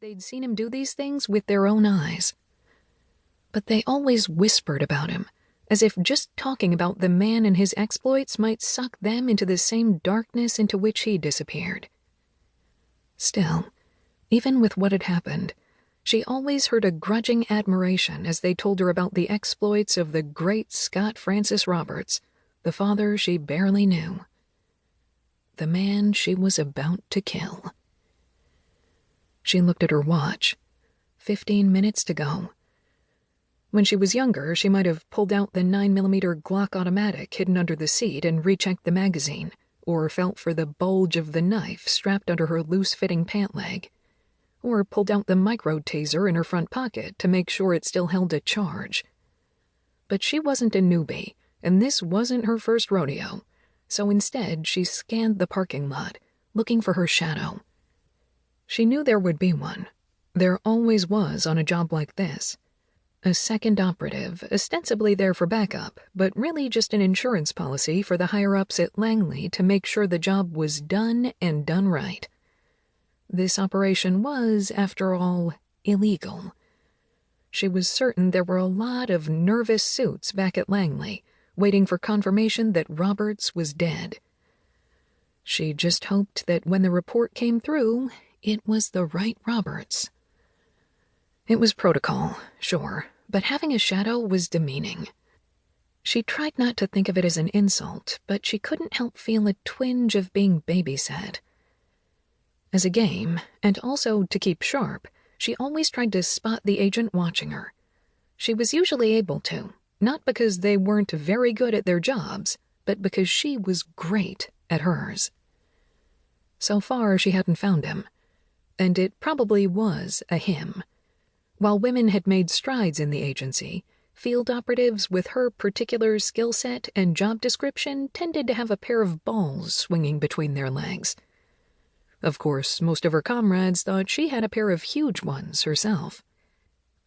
they'd seen him do these things with their own eyes. But they always whispered about him, as if just talking about the man and his exploits might suck them into the same darkness into which he disappeared. Still, even with what had happened, she always heard a grudging admiration as they told her about the exploits of the great Scott Francis Roberts, the father she barely knew. The man she was about to kill. She looked at her watch. 15 minutes to go. When she was younger, she might have pulled out the 9mm Glock automatic hidden under the seat and rechecked the magazine, or felt for the bulge of the knife strapped under her loose-fitting pant leg, or pulled out the micro-taser in her front pocket to make sure it still held a charge. But she wasn't a newbie, and this wasn't her first rodeo, so instead she scanned the parking lot, looking for her shadow. She knew there would be one. There always was on a job like this. A second operative, ostensibly there for backup, but really just an insurance policy for the higher-ups at Langley to make sure the job was done and done right. This operation was, after all, illegal. She was certain there were a lot of nervous suits back at Langley, waiting for confirmation that Roberts was dead. She just hoped that when the report came through, it was the right Roberts. It was protocol, sure, but having a shadow was demeaning. She tried not to think of it as an insult, but she couldn't help feel a twinge of being babysat. As a game, and also to keep sharp, she always tried to spot the agent watching her. She was usually able to, not because they weren't very good at their jobs, but because she was great at hers. So far, she hadn't found him, and it probably was a him. While women had made strides in the agency, field operatives with her particular skill set and job description tended to have a pair of balls swinging between their legs. Of course, most of her comrades thought she had a pair of huge ones herself.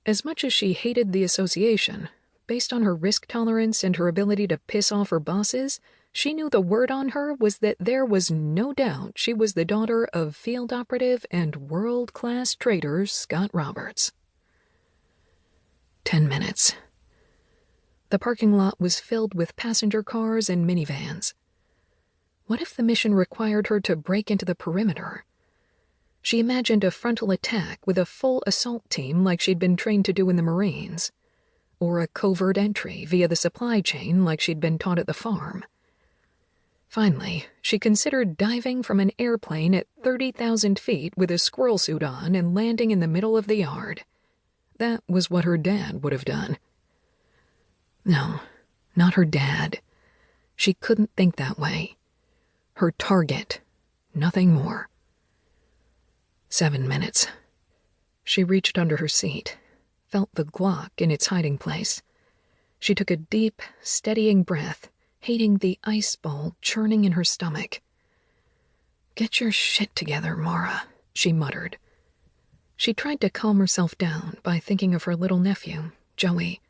As much as she hated the association, based on her risk tolerance and her ability to piss off her bosses, she knew the word on her was that there was no doubt she was the daughter of field operative and world-class traitor Scott Roberts. 10 minutes. The parking lot was filled with passenger cars and minivans. What if the mission required her to break into the perimeter? She imagined a frontal attack with a full assault team like she'd been trained to do in the Marines, or a covert entry via the supply chain like she'd been taught at the farm. Finally, she considered diving from an airplane at 30,000 feet with a squirrel suit on and landing in the middle of the yard. That was what her dad would have done. No, not her dad. She couldn't think that way. Her target, nothing more. 7 minutes. She reached under her seat, felt the Glock in its hiding place. She took a deep, steadying breath, hating the ice ball churning in her stomach. "Get your shit together, Mara," she muttered. She tried to calm herself down by thinking of her little nephew, Joey.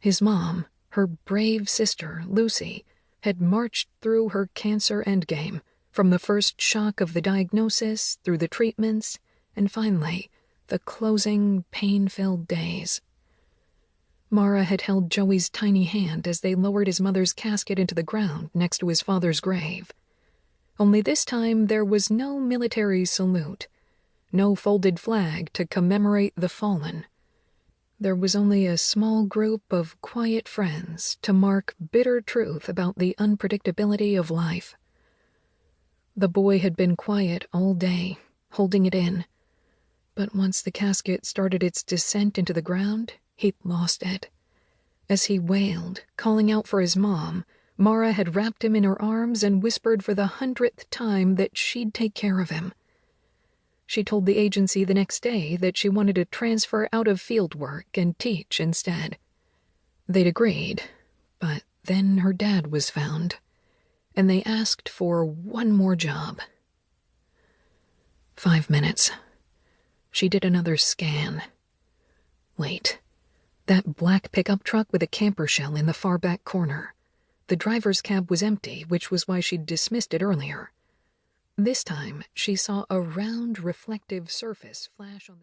His mom, her brave sister, Lucy, had marched through her cancer endgame, from the first shock of the diagnosis, through the treatments, and finally, the closing, pain-filled days. Mara had held Joey's tiny hand as they lowered his mother's casket into the ground next to his father's grave. Only this time there was no military salute, no folded flag to commemorate the fallen. There was only a small group of quiet friends to mark bitter truth about the unpredictability of life. The boy had been quiet all day, holding it in. But once the casket started its descent into the ground, he'd lost it. As he wailed, calling out for his mom, Mara had wrapped him in her arms and whispered for the 100th time that she'd take care of him. She told the agency the next day that she wanted to transfer out of field work and teach instead. They'd agreed, but then her dad was found, and they asked for one more job. 5 minutes. She did another scan. Wait. That black pickup truck with a camper shell in the far back corner. The driver's cab was empty, which was why she'd dismissed it earlier. This time, she saw a round, reflective surface flash on the...